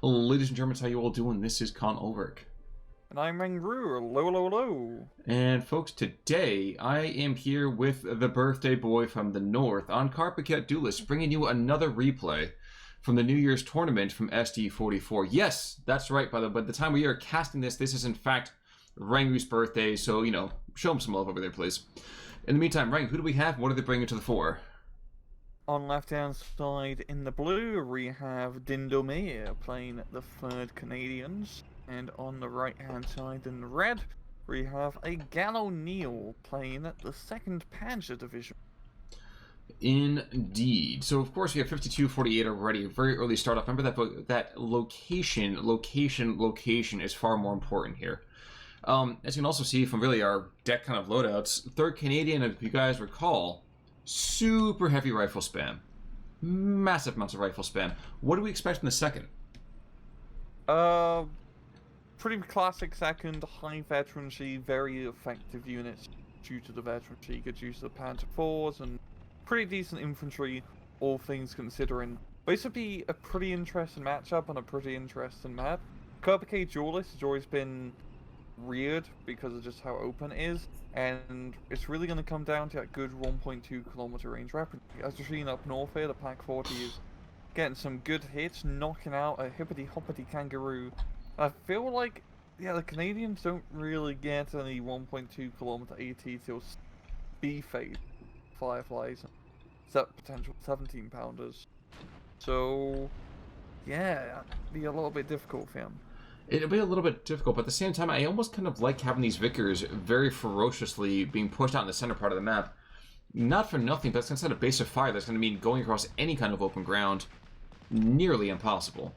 Ladies and gentlemen, how you all doing? This is Con Ulrich. And I'm Mangru, hello. And folks, today I am here with the birthday boy from the north on Carpiquet Duelists, bringing you another replay from the New Year's tournament from SD44. Yes, that's right, by the time we are casting this is in fact Rangu's birthday, so, you know, show him some love over there, please. In the meantime, Rang, who do we have? What are they bringing to the fore? On left-hand side in the blue, we have Dindomir playing the 3rd Canadians. And on the right-hand side in the red, we have a GalOneill playing the 2nd Panzer Division. Indeed. So, of course, we have 52-48 already. Very early start off. Remember that location is far more important here. As you can also see from really our deck kind of loadouts, 3rd Canadian, if you guys recall, super heavy rifle spam. Massive amounts of rifle spam. What do we expect in the 2nd? Pretty classic 2nd, high veterancy, very effective units due to the veterancy. Good use of the Panzer 4s and pretty decent infantry, all things considering. Basically, a pretty interesting matchup on a pretty interesting map. Carpiquet Duelists has always been weird because of just how open it is, and it's really going to come down to that good 1.2 kilometer range weapon. As you're seeing up north here, the Pack 40 is getting some good hits, knocking out a hippity-hoppity kangaroo. I feel like, yeah, the Canadians don't really get any 1.2 kilometer AT till B-phase Fireflies, except potential 17 pounders. So, yeah, it'd be a little bit difficult for him. It'll be a little bit difficult, but at the same time, I almost kind of like having these Vickers very ferociously being pushed out in the center part of the map. Not for nothing, but that's going to set a base of fire that's going to mean going across any kind of open ground nearly impossible.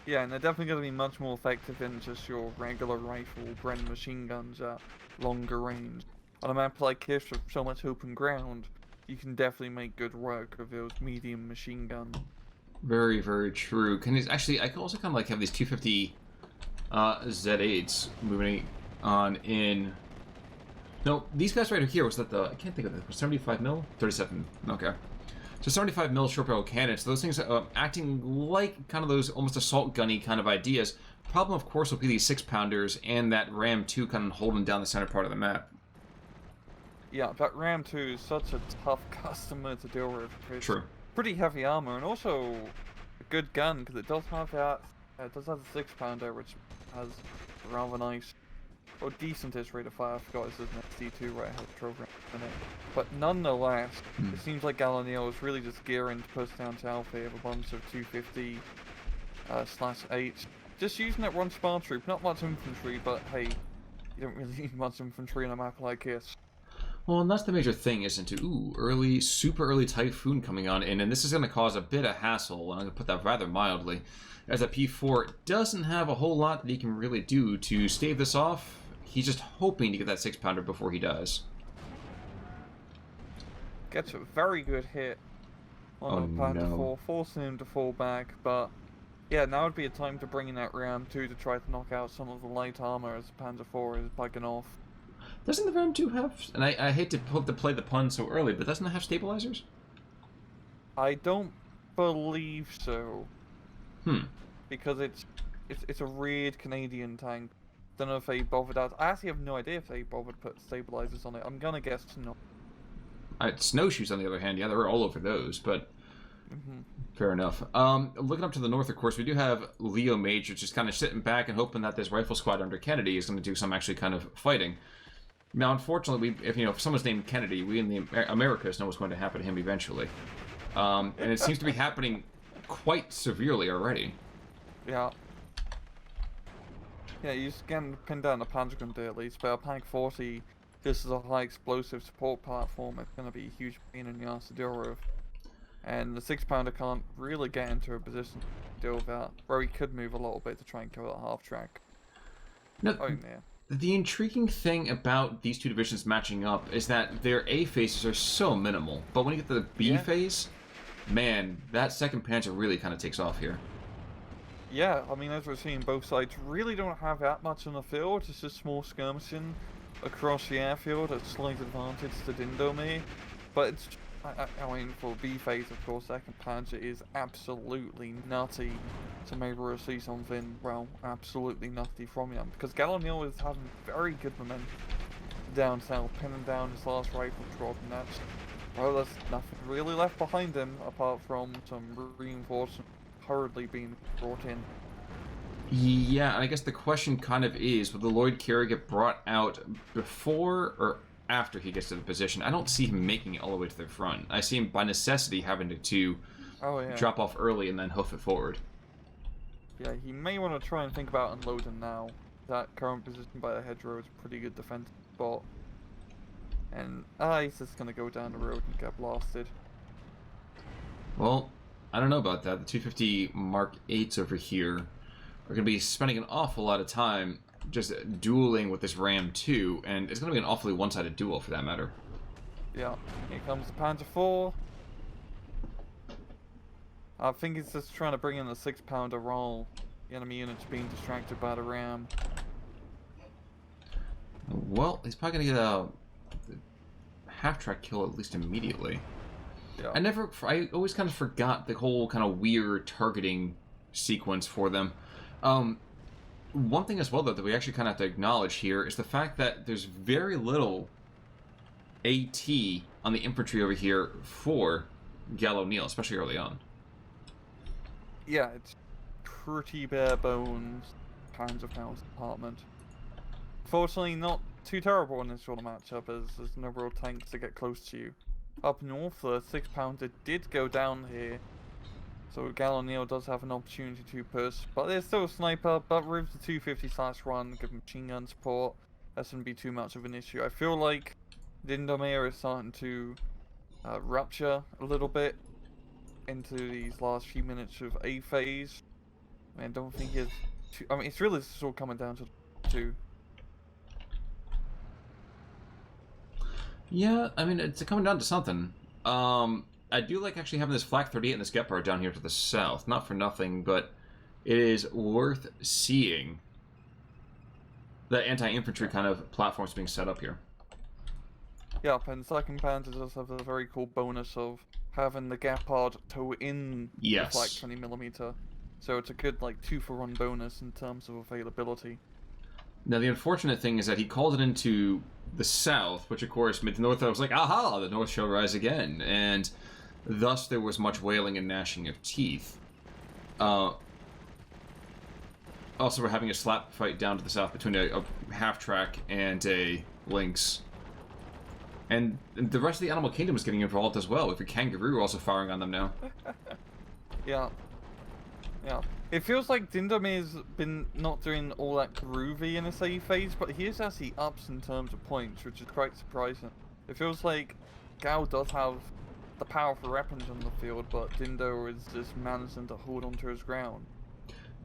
Yeah, and they're definitely going to be much more effective than just your regular rifle, Bren machine guns at longer range. On a map like this with so much open ground, you can definitely make good work of those medium machine guns. Very, very true. Actually, I can also kind of like have these 250 Z8s moving on in. No, these guys right here was that I can't think of this. 75 mil, 37. Okay. So 75 mil short barrel cannons. So those things acting like kind of those almost assault gunny kind of ideas. Problem, of course, will be these 6-pounders and that Ram 2 kind of holding down the center part of the map. Yeah, that Ram 2 is such a tough customer to deal with. It's True. pretty heavy armor and also a good gun because it does have that. It does have a 6-pounder, which has a rather nice or decentish rate of fire. I forgot it's an SD2 right ahead of trophy in it. But nonetheless, it seems like GalOneill is really just gearing to push down to Alpha with a bunch of 250 /8. Just using that one spar troop, not much infantry, but hey, you don't really need much infantry in a map like this. Well, and that's the major thing, isn't it? Ooh, super early Typhoon coming on in, and this is going to cause a bit of hassle, and I'm going to put that rather mildly, as a P4 doesn't have a whole lot that he can really do to stave this off. He's just hoping to get that 6-pounder before he dies. Gets a very good hit on the Panzer 4, forcing him to fall back, but yeah, now would be a time to bring in that Ram 2 to try to knock out some of the light armor as the Panzer 4 is bugging off. Doesn't the Ram 2 have, and I hate to play the pun so early, but doesn't it have stabilizers? I don't believe so. Because it's a weird Canadian tank. Don't know if they bothered out. I actually have no idea if they bothered to put stabilizers on it. I'm gonna guess no. Snowshoes, on the other hand, yeah, they're all over those, but fair enough. Looking up to the north, of course, we do have Leo Major just kind of sitting back and hoping that this rifle squad under Kennedy is going to do some actually kind of fighting. Now, unfortunately, if someone's named Kennedy, we in the Americas know what's going to happen to him eventually. And it seems to be happening quite severely already. Yeah. Yeah, you just getting pinned down the Panzer gun at least, but a Pack 40, this is a high explosive support platform. It's going to be a huge pain in the ass to deal with. And the 6-pounder can't really get into a position to deal with that, where he could move a little bit to try and kill that half track. No, oh, yeah. The intriguing thing about these two divisions matching up is that their A phases are so minimal, but when you get to the B phase, man, that 2nd Panzer really kind of takes off here. Yeah, I mean, as we're seeing, both sides really don't have that much on the field. It's just small skirmishing across the airfield at slight advantage to Dindomir. But it's, I mean, for B phase, of course, second Panzer is absolutely nutty to maybe we'll see something, well, absolutely nutty from him. Because GalOneill is having very good momentum down south, pinning down his last rifle drop, and that's, well, there's nothing really left behind him apart from some reinforcements hurriedly being brought in. Yeah, and I guess the question kind of is, will the Lloyd Carrier get brought out before or after he gets to the position? I don't see him making it all the way to the front. I see him by necessity having to drop off early and then hoof it forward. Yeah, he may want to try and think about unloading now. That current position by the hedgerow is a pretty good defensive spot. And he's just going to go down the road and get blasted. Well, I don't know about that. The 250 Mark 8s over here are going to be spending an awful lot of time just dueling with this Ram 2, and it's going to be an awfully one-sided duel for that matter. Yeah, here comes the Panzer 4. I think he's just trying to bring in the 6-pounder roll. The enemy unit's being distracted by the Ram. Well, he's probably going to get a half-track kill at least immediately. Yeah. I always kind of forgot the whole kind of weird targeting sequence for them. One thing as well, though, that we actually kind of have to acknowledge here is the fact that there's very little AT on the infantry over here for GalOneill, especially early on. Yeah, it's pretty bare bones Panzer Pounds department. Fortunately, not too terrible in this sort of matchup, as there's no real tanks to get close to you. Up north, the 6-pounder did go down here, so GalOneill does have an opportunity to push, but there's still a sniper, but with the 250/1, give machine gun support, that shouldn't be too much of an issue. I feel like Dindomir is starting to rupture a little bit into these last few minutes of A phase. I mean, I don't think it's too, I mean, it's really just all coming down to 2. Yeah, I mean, it's coming down to something. I do like actually having this Flak 38 and this Gepard down here to the south. Not for nothing, but it is worth seeing the anti-infantry kind of platforms being set up here. Yep, and second Panzer does have a very cool bonus of having the Gepard tow in the Flak 20mm. So it's a good, like, 2-for-1 bonus in terms of availability. Now, the unfortunate thing is that he called it into the south, which, of course, made the north. I was like, aha, the north shall rise again. And thus there was much wailing and gnashing of teeth. Also, we're having a slap fight down to the south between a half-track and a Lynx. And the rest of the animal kingdom is getting involved as well, with the kangaroo also firing on them now. Yeah. Yeah. It feels like Dindomir's been not doing all that groovy in his A phase, but he is actually ups in terms of points, which is quite surprising. It feels like Gal does have the powerful weapons on the field, but Dindo is just managing to hold onto his ground.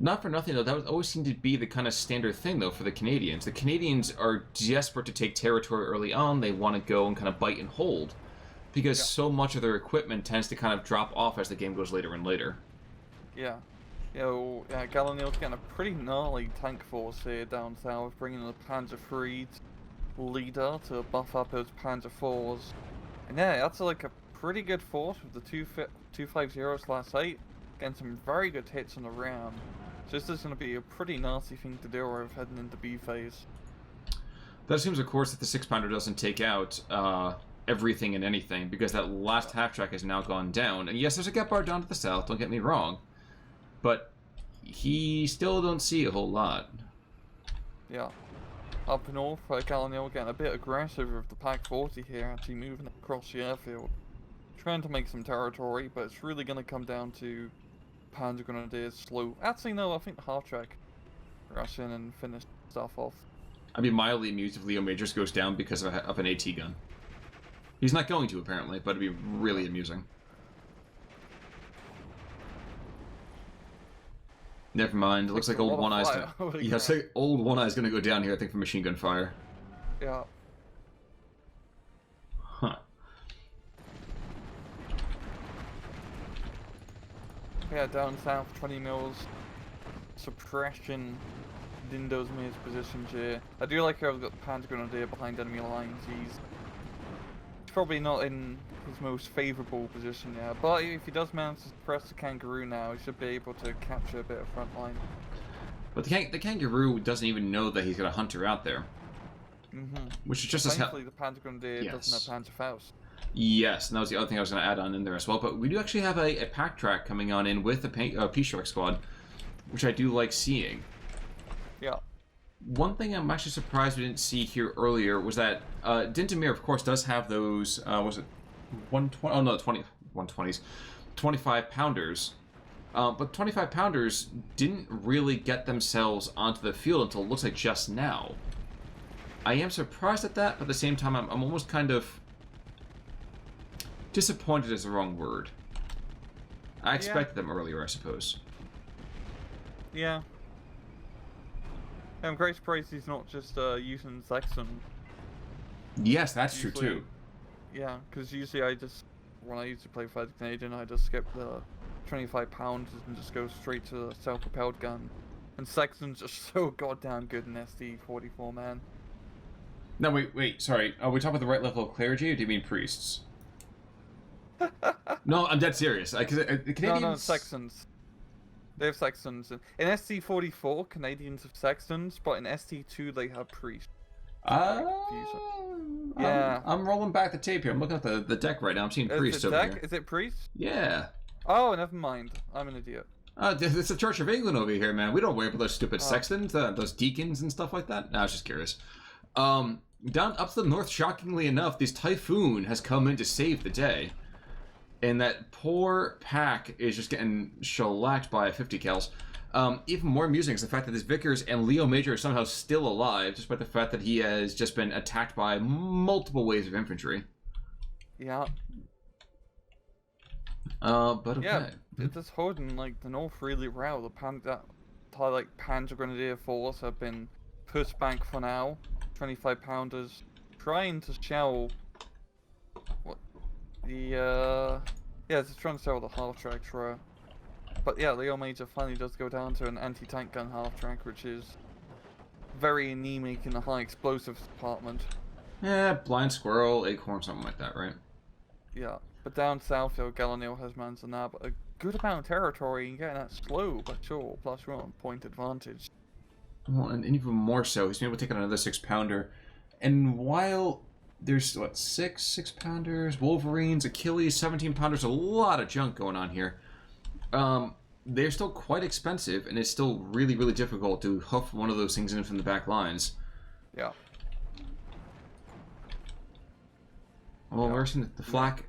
Not for nothing, though, that would always seem to be the kind of standard thing, though, for the Canadians. The Canadians are desperate to take territory early on. They want to go and kind of bite and hold, because so much of their equipment tends to kind of drop off as the game goes later and later. Yeah. GalOneill's getting a pretty gnarly tank force here down south, bringing the Panzer III leader to buff up his Panzer IVs. And yeah, that's like a pretty good force with the 250/8, getting some very good hits on the Ram. So this is going to be a pretty nasty thing to deal with heading into B phase. That assumes, of course, that the 6-pounder doesn't take out everything and anything, because that last half-track has now gone down. And yes, there's a Gepard down to the south, don't get me wrong. But he still don't see a whole lot. Yeah. Up north, GalOneill getting a bit aggressive with the Pak 40 here, actually moving across the airfield. Trying to make some territory, but it's really going to come down to Panzer Grenadiers slow. Actually, no, I think the half-track rush in and finish stuff off. I'd be mildly amused if Leo Majors goes down because of an AT gun. He's not going to, apparently, but it'd be really amusing. Never mind. It looks like old One Eye's. Yeah, it's like old One Eye's gonna go down here. I think for machine gun fire. Yeah. Huh. Yeah, down south, 20 mils suppression. Dindomir's positions here. I do like how I've got the Panzer Grenadier behind enemy lines. He's probably not in his most favourable position yet, but if he does manage to suppress the kangaroo now, he should be able to capture a bit of front line. But the kangaroo doesn't even know that he's got a hunter out there. Which is just as thankfully the Panzer Grenadier doesn't have Panzerfaust. Yes, and that was the other thing I was going to add on in there as well. But we do actually have a pack track coming on in with the P-Shark squad, which I do like seeing. Yeah. One thing I'm actually surprised we didn't see here earlier was that Dindomir, of course, does have those, was it 120? Oh, no, 120s. 25-pounders. But 25-pounders didn't really get themselves onto the field until it looks like just now. I am surprised at that, but at the same time, I'm almost kind of... disappointed is the wrong word. I expected them earlier, I suppose. Yeah. I'm quite surprised he's not just using Saxon. Yes, that's usually, true too. Yeah, because usually when I used to play Fighter Canadian, I just skip the 25 pounds and just go straight to the self-propelled gun. And Saxon's just so goddamn good in SD44, man. No, wait, sorry. Are we talking about the right level of clergy, or do you mean priests? No, I'm dead serious. The Canadians... No, Saxons. They have Saxons. In ST44, Canadians have Saxons, but in ST2 they have priests. Yeah. I'm rolling back the tape here. I'm looking at the deck right now. I'm seeing priests over here. Is it priests? Yeah. Oh, never mind. I'm an idiot. It's the Church of England over here, man. We don't worry about those stupid sextons, those deacons and stuff like that. No, I was just curious. Down up to the north, shockingly enough, this Typhoon has come in to save the day. And that poor pack is just getting shellacked by 50 cals. Even more amusing is the fact that this Vickers and Leo Major are somehow still alive, despite the fact that he has just been attacked by multiple waves of infantry. Yeah. But okay. Yeah, it's holding like the north really well. The Panzer Grenadier force have been pushed back for now. 25-pounders trying to shell they're trying to sell the half-track thrower. But yeah, Leo Major finally does go down to an anti-tank gun half-track, which is very anemic in the high explosives department. Yeah, blind squirrel, acorn, something like that, right? Yeah, but down south, GalOneill has managed now, but a good amount of territory and getting that slow but sure +1 point advantage. Well, and even more so, he's been able to take on another 6-pounder. And while there's, what, 6-pounders, Wolverines, Achilles, 17-pounders, a lot of junk going on here. They're still quite expensive, and it's still really, really difficult to hoof one of those things in from the back lines. Yeah. Well, we're seeing the flak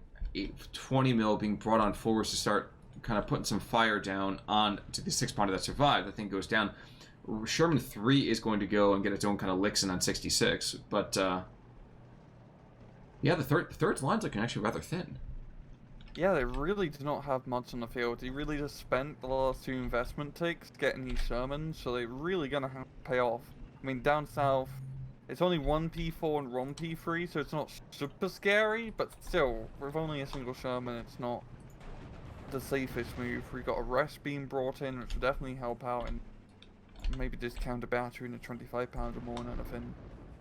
20 mil being brought on forwards to start kind of putting some fire down on to the 6-pounder that survived. The thing goes down. Sherman 3 is going to go and get its own kind of licks in on 66, but yeah, the third's line's looking actually rather thin. Yeah, they really do not have much on the field. He really just spent the last 2 investment takes getting these Shermans, so they're really gonna have to pay off. I mean, down south, it's only 1 P4 and 1 P3, so it's not super scary, but still, with only a single Sherman, it's not the safest move. We got a rest being brought in, which will definitely help out, and maybe discount a battery in a 25-pounder more than anything.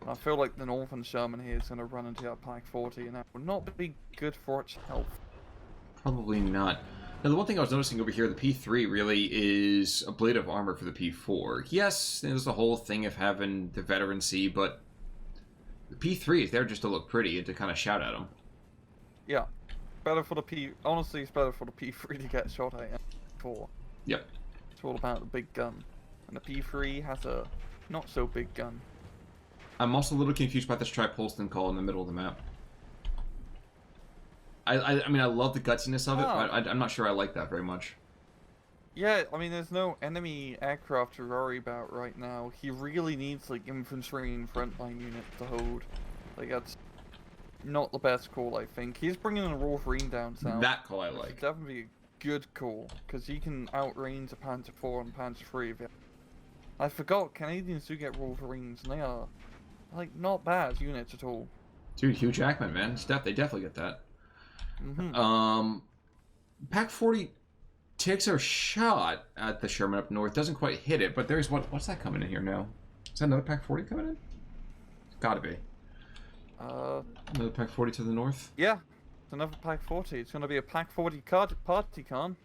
I feel like the Northern Sherman here is going to run into that Pack 40, and that will not be good for its health. Probably not. Now, the one thing I was noticing over here, the P3 really is a blade of armor for the P4. Yes, there's the whole thing of having the veterancy, but the P3 is there just to look pretty and to kind of shout at them. Yeah. Better for the honestly, it's better for the P3 to get shot at than P4. Yep. It's all about the big gun. And the P3 has a not-so-big gun. I'm also a little confused by this Tripolston call in the middle of the map. I mean, I love the gutsiness of it, but I'm not sure I like that very much. Yeah, I mean, there's no enemy aircraft to worry about right now. He really needs, like, infantry and frontline units to hold. Like, that's not the best call, I think. He's bringing a Wolverine down south. That call I like. It's definitely a good call, because he can outrange a Panzer 4 and Panzer 3. I forgot, Canadians do get Wolverines, and they are, like, not bad units at all. Dude, Hugh Jackman, man. They definitely get that. Pack 40 takes a shot at the Sherman up north. Doesn't quite hit it, but there's what's that coming in here now? Is that another Pack 40 coming in? It's gotta be. Another Pack 40 to the north. Yeah, it's another Pack 40. It's going to be a Pack 40 party con.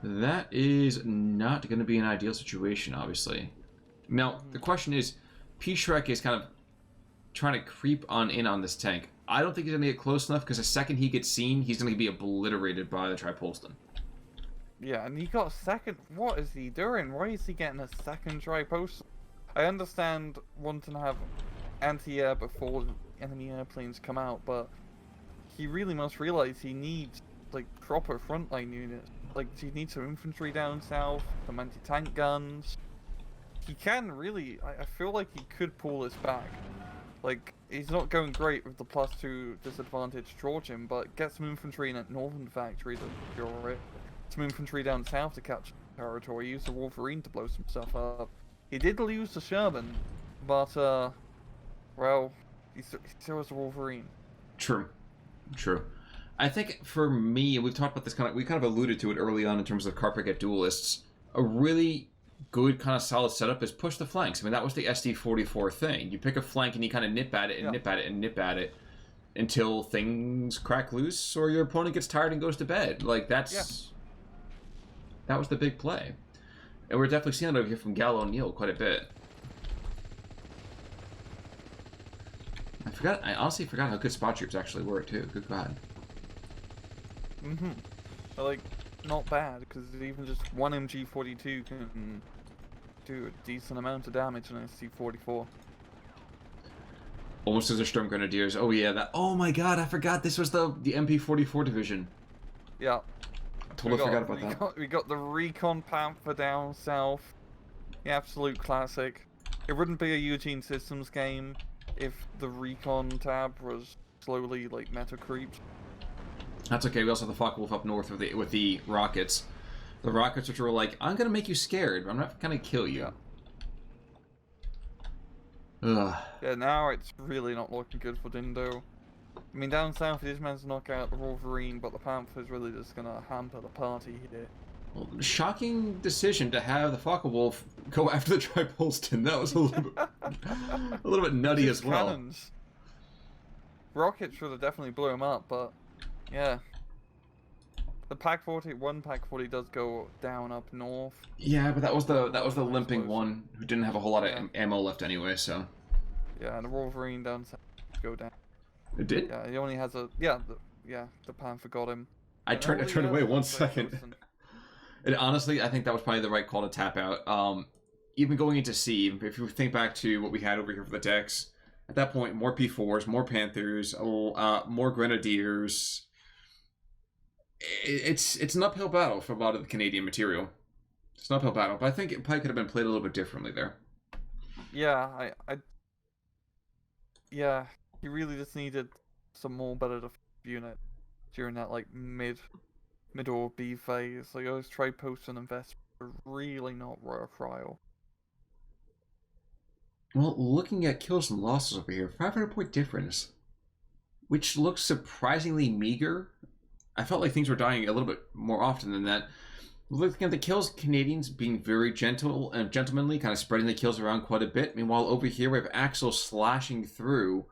That is not going to be an ideal situation, obviously. Now, the question is, P-Shrek is kind of trying to creep on in on this tank. I don't think he's going to get close enough, because the second he gets seen, he's going to be obliterated by the Tripolston. Yeah, and he got a second... What is he doing? Why is he getting a second Tripolston? I understand wanting to have anti-air before enemy airplanes come out, but he really must realize he needs, like, proper frontline units. Like, he needs some infantry down south, some anti-tank guns. He can really... I feel like he could pull this back. Like, he's not going great with the +2 disadvantage Trojan, but get some infantry in that northern factory to secure it. Some infantry down south to catch territory. Use the Wolverine to blow some stuff up. He did lose to Sherman, but, well, he still has the Wolverine. True. True. I think for me, we've talked about this we kind of alluded to it early on in terms of Carpiquet Duelists. A really good kind of solid setup is push the flanks. I mean, that was the SD44 thing. You pick a flank and you kind of nip at it and nip at it and nip at it until things crack loose or your opponent gets tired and goes to bed. Like, that was the big play. And we're definitely seeing it over here from GalOneill quite a bit. I honestly forgot how good spot troops actually were, too. Good God. Like, not bad, because even just one MG42 can do a decent amount of damage on a C44. Almost as a Storm Grenadiers. Oh yeah, that. Oh my God, I forgot this was the MP44 division. Yeah. Totally forgot about that. We got the Recon Panther down south. The absolute classic. It wouldn't be a Eugene Systems game if the Recon tab was slowly, like, meta creeped. That's okay. We also have the Focke-Wulf up north with the rockets. The rockets which were like, I'm gonna make you scared, but I'm not gonna kill you. Ugh. Yeah, now it's really not looking good for Dindo. I mean, down south, he just managed to knock out the Wolverine, but the Panther's really just gonna hamper the party here. Well, shocking decision to have the Focke-Wulf go after the Tripolston. That was a little bit nutty as well. Cannons. Rockets should have definitely blew him up, but yeah. The Pack 40 does go down up north. Yeah, but that was the limping one who didn't have a whole lot of ammo left anyway. So. Yeah, and the Wolverine down south go down. It did. Yeah, he only has a the Panther got him. I turned away 1 second. And honestly, I think that was probably the right call to tap out. Even going into C, if you think back to what we had over here for the decks, at that point, more P4s, more Panthers, more Grenadiers. It's an uphill battle for a lot of the Canadian material. It's an uphill battle, but I think it probably could have been played a little bit differently there. Yeah, yeah, he really just needed some more better unit during that, like, mid or B phase. Like, those Tripolston and investments are really not worthwhile. Well, looking at kills and losses over here, 500-point difference, which looks surprisingly meager. I felt like things were dying a little bit more often than that. Looking at the kills, Canadians being very gentle and gentlemanly, kind of spreading the kills around quite a bit. Meanwhile, over here we have Axel slashing through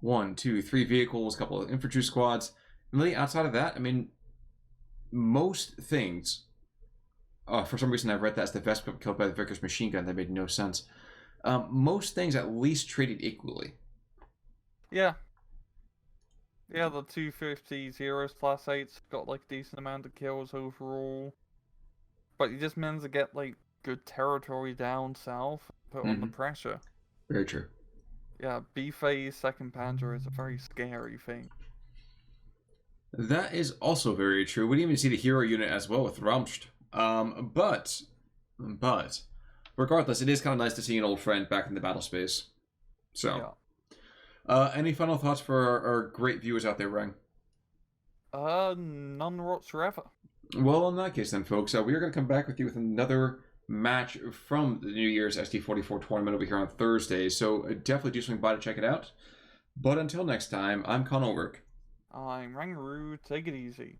1, 2, 3 vehicles, a couple of infantry squads. And really, outside of that, I mean, most things. For some reason, I've read that as the Vespa killed by the Vickers machine gun. That made no sense. Most things at least treated equally. Yeah. Yeah, the 250 Zeros Class 8's got, like, a decent amount of kills overall. But he just managed to get, like, good territory down south, put on the pressure. Very true. Yeah, B-Phase 2nd Panzer is a very scary thing. That is also very true. We didn't even see the hero unit as well with Ramst. But regardless, it is kind of nice to see an old friend back in the battle space. So, any final thoughts for our great viewers out there, Rang? None whatsoever. Well, in that case then, folks, we are going to come back with you with another match from the New Year's SD44 tournament over here on Thursday. So definitely do swing by to check it out. But until next time, I'm Connell Work. I'm Rangaroo. Take it easy.